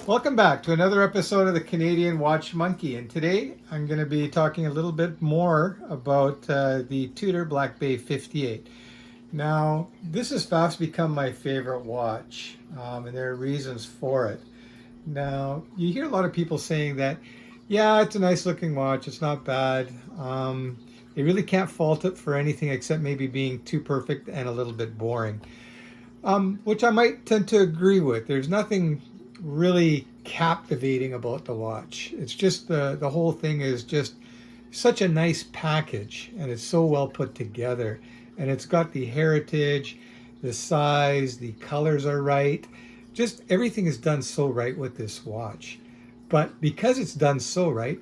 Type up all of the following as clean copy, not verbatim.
Welcome back to another episode of the Canadian Watch Monkey. And today I'm going to be talking a little bit more about the Tudor Black Bay 58. Now, this has fast become my favorite watch, and there are reasons for it. Now, you hear a lot of people saying that, yeah, it's a nice looking watch, it's not bad. They really can't fault it for anything except maybe being too perfect and a little bit boring, which I might tend to agree with. There's nothing really captivating about the watch. It's just the whole thing is just such a nice package, and it's so well put together, and it's got the heritage, the size, the colors are right. Just everything is done so right with this watch. But because it's done so right,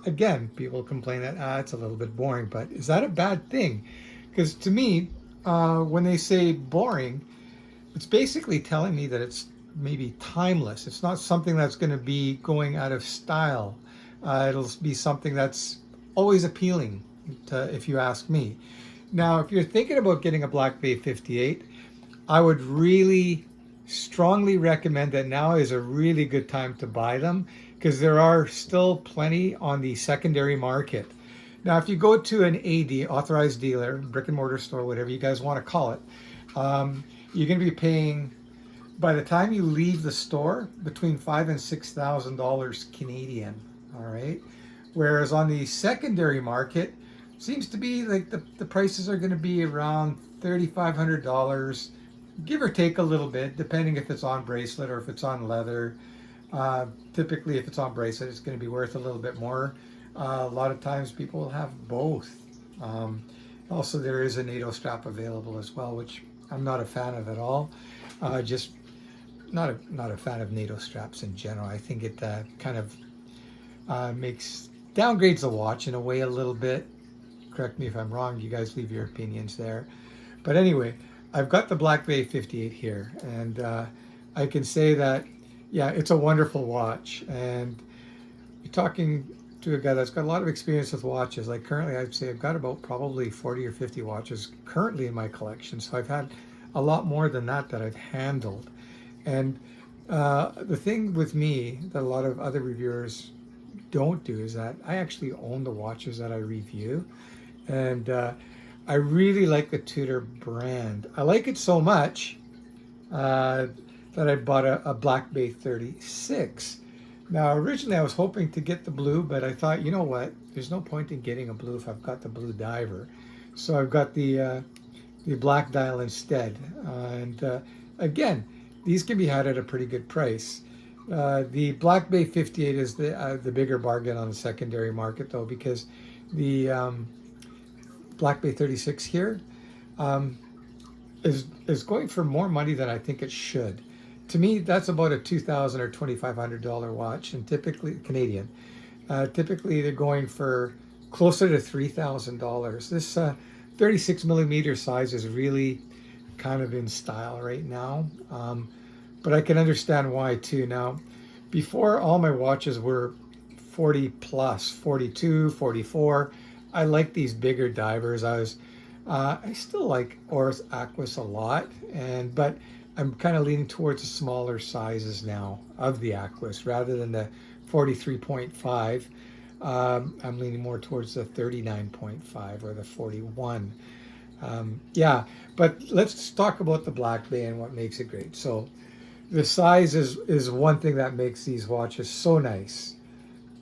again, people complain that it's a little bit boring. But is that a bad thing? Because to me, when they say boring, it's basically telling me that it's maybe timeless. It's not something that's going to be going out of style. It'll be something that's always appealing, if you ask me. Now, if you're thinking about getting a Black Bay 58, I would really strongly recommend that now is a really good time to buy them because there are still plenty on the secondary market. Now, if you go to an AD, authorized dealer, brick and mortar store, whatever you guys want to call it, you're going to be paying, by the time you leave the store, between $5,000 and $6,000 Canadian. All right. Whereas on the secondary market, seems to be like the prices are going to be around $3,500, give or take a little bit, depending if it's on bracelet or if it's on leather. Typically, if it's on bracelet, it's going to be worth a little bit more. A lot of times, people will have both. Also, there is a NATO strap available as well, which I'm not a fan of at all. Just not a fan of NATO straps in general. I think it kind of downgrades the watch in a way a little bit. Correct me if I'm wrong. You guys leave your opinions there. But anyway, I've got the Black Bay 58 here, and I can say that, yeah, it's a wonderful watch. And you're talking to a guy that's got a lot of experience with watches. Like currently, I'd say I've got about probably 40 or 50 watches currently in my collection. So I've had a lot more than that I've handled. And the thing with me that a lot of other reviewers don't do is that I actually own the watches that I review. And I really like the Tudor brand. I like it so much that I bought a Black Bay 36. Now, originally I was hoping to get the blue, but I thought, you know what? There's no point in getting a blue if I've got the blue diver. So I've got the black dial instead. And again, these can be had at a pretty good price. The Black Bay 58 is the bigger bargain on the secondary market, though, because the Black Bay 36 here is going for more money than I think it should. To me, that's about a $2,000 or $2,500 watch, and typically Canadian. Typically, they're going for closer to $3,000. This 36 millimeter size is really kind of in style right now, but I can understand why too. Now, before, all my watches were 40 plus, 42, 44. I like these bigger divers. I still like Oris Aquis a lot, but I'm kind of leaning towards the smaller sizes now of the Aquis rather than the 43.5. I'm leaning more towards the 39.5 or the 41. Yeah, but let's talk about the Black Bay and what makes it great. So the size is one thing that makes these watches so nice.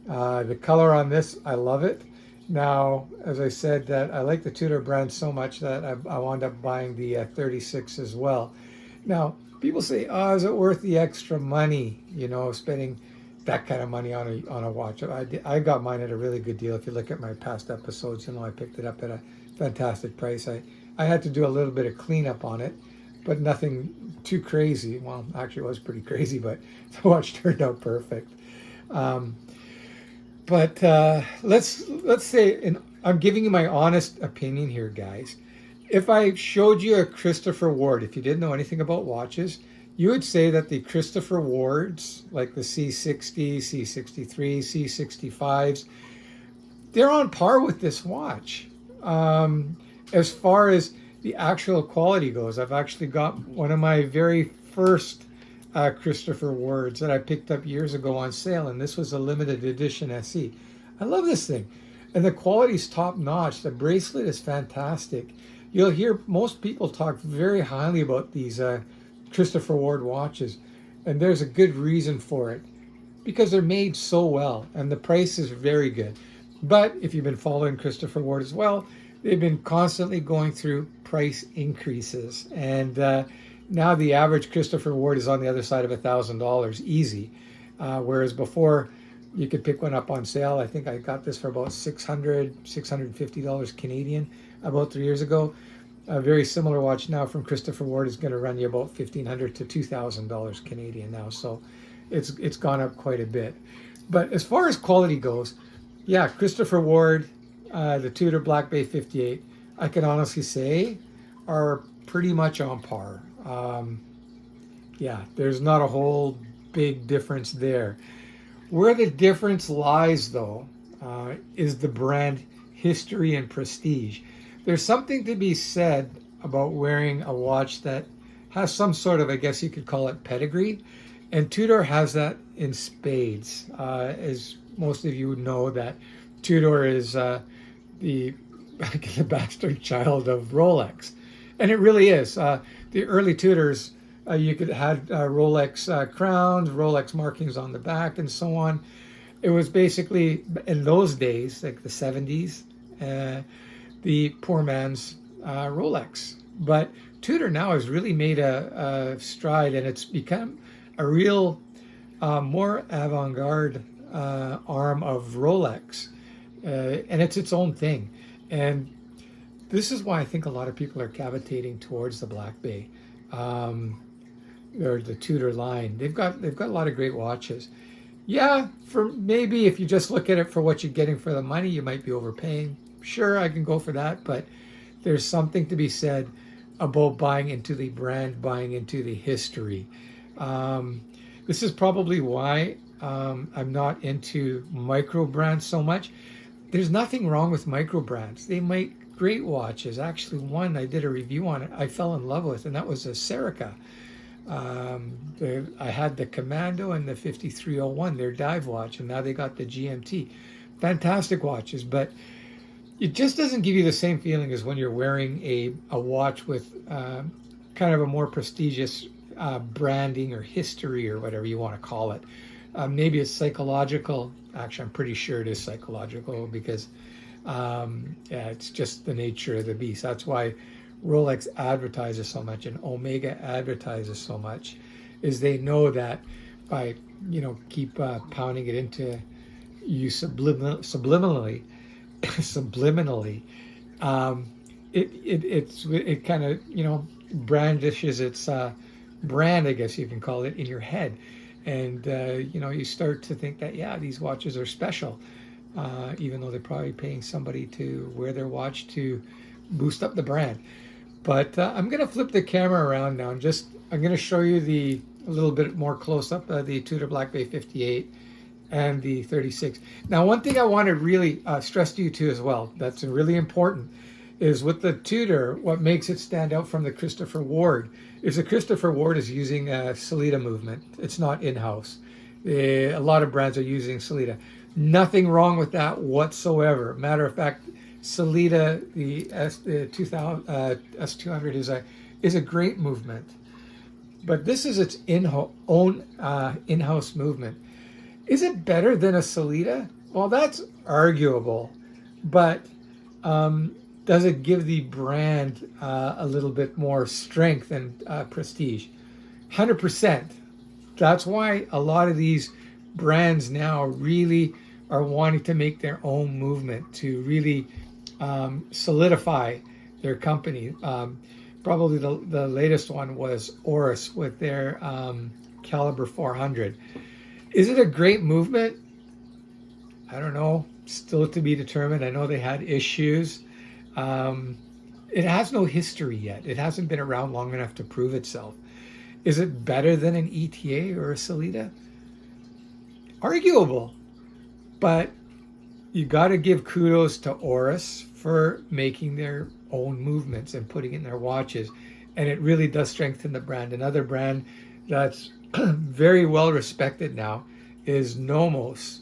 The color on this, I love it. Now, as I said, that I like the Tudor brand so much that I wound up buying the 36 as well. Now, people say, "Oh, is it worth the extra money? You know, spending that kind of money on a watch?" I got mine at a really good deal. If you look at my past episodes, you know I picked it up at a fantastic price. I had to do a little bit of cleanup on it, but nothing too crazy. Well, actually, it was pretty crazy, but the watch turned out perfect. Um, but let's say, and I'm giving you my honest opinion here, guys. If I showed you a Christopher Ward, if you didn't know anything about watches, you would say that the Christopher Wards, like the C60, C63, C65s, they're on par with this watch. As far as the actual quality goes, I've actually got one of my very first Christopher Wards that I picked up years ago on sale, and this was a limited edition SE. I love this thing, and the quality's top notch. The bracelet is fantastic. You'll hear most people talk very highly about these Christopher Ward watches, and there's a good reason for it, because they're made so well, and the price is very good. But if you've been following Christopher Ward as well, they've been constantly going through price increases, and now the average Christopher Ward is on the other side of $1,000 easy, whereas before you could pick one up on sale. I think I got this for about $650 Canadian about 3 years ago. A very similar watch now from Christopher Ward is going to run you about $1,500 to $2,000 Canadian now, so it's gone up quite a bit. But as far as quality goes, yeah, Christopher Ward, the Tudor Black Bay 58, I can honestly say are pretty much on par. Yeah, there's not a whole big difference there. Where the difference lies, though, is the brand history and prestige. There's something to be said about wearing a watch that has some sort of, I guess you could call it, pedigree, and Tudor has that in spades. As most of you would know, that Tudor is the bastard child of Rolex, and it really is. The early Tudors, you could had Rolex crowns, Rolex markings on the back, and so on. It was basically, in those days, like the 70s, the poor man's Rolex. But Tudor now has really made a stride, and it's become a real more avant-garde arm of Rolex, and it's its own thing. And this is why I think a lot of people are gravitating towards the Black Bay, or the Tudor line. They've got a lot of great watches. Yeah, for maybe if you just look at it for what you're getting for the money, you might be overpaying. Sure, I can go for that, but there's something to be said about buying into the brand, buying into the history. This is probably why I'm not into micro brands so much. There's nothing wrong with micro brands. They make great watches. Actually, one I did a review on it, I fell in love with, and that was a Serica. I had the Commando and the 5301, their dive watch, and now they got the GMT. Fantastic watches, but it just doesn't give you the same feeling as when you're wearing a watch with kind of a more prestigious branding or history or whatever you want to call it. Maybe it's psychological. Actually, I'm pretty sure it is psychological, because yeah, it's just the nature of the beast. That's why Rolex advertises so much and Omega advertises so much, is they know that by, keep pounding it into you subliminally, it kind of, brandishes its brand, I guess you can call it, in your head. And, you start to think that, yeah, these watches are special, even though they're probably paying somebody to wear their watch to boost up the brand. But I'm going to flip the camera around now, and I'm going to show you a little bit more close up the Tudor Black Bay 58 and the 36. Now, one thing I want to really stress to you too as well, that's really important, is with the Tudor, what makes it stand out from the Christopher Ward is the Christopher Ward is using a Sellita movement. It's not in-house. A lot of brands are using Sellita. Nothing wrong with that whatsoever. Matter of fact, Sellita, the S200 is a great movement. But this is its own in-house movement. Is it better than a Sellita? Well, that's arguable, but does it give the brand a little bit more strength and prestige? 100%. That's why a lot of these brands now really are wanting to make their own movement to really solidify their company. Probably the latest one was Oris with their Caliber 400. Is it a great movement? I don't know. Still to be determined. I know they had issues. It has no history yet. It hasn't been around long enough to prove itself. Is it better than an ETA or a Sellita? Arguable. But you got to give kudos to Oris for making their own movements and putting it in their watches. And it really does strengthen the brand. Another brand that's very well respected now is Nomos.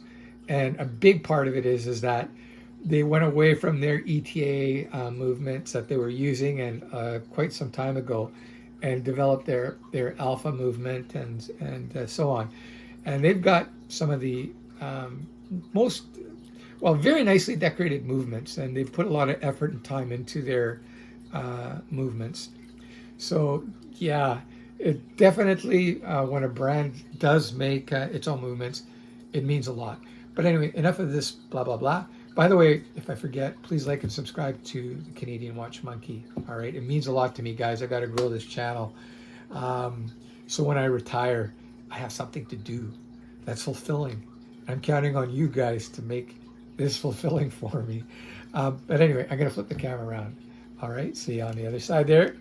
And a big part of it is that they went away from their ETA movements that they were using and quite some time ago, and developed their alpha movement and so on. And they've got some of the most, well, very nicely decorated movements, and they've put a lot of effort and time into their movements. So yeah, it definitely, when a brand does make its own movements, it means a lot. But anyway, enough of this blah, blah, blah. By the way, if I forget, please like and subscribe to the Canadian Watch Monkey. All right, it means a lot to me, guys. I got to grow this channel. So when I retire, I have something to do that's fulfilling. I'm counting on you guys to make this fulfilling for me. But anyway, I'm going to flip the camera around. All right, see you on the other side there.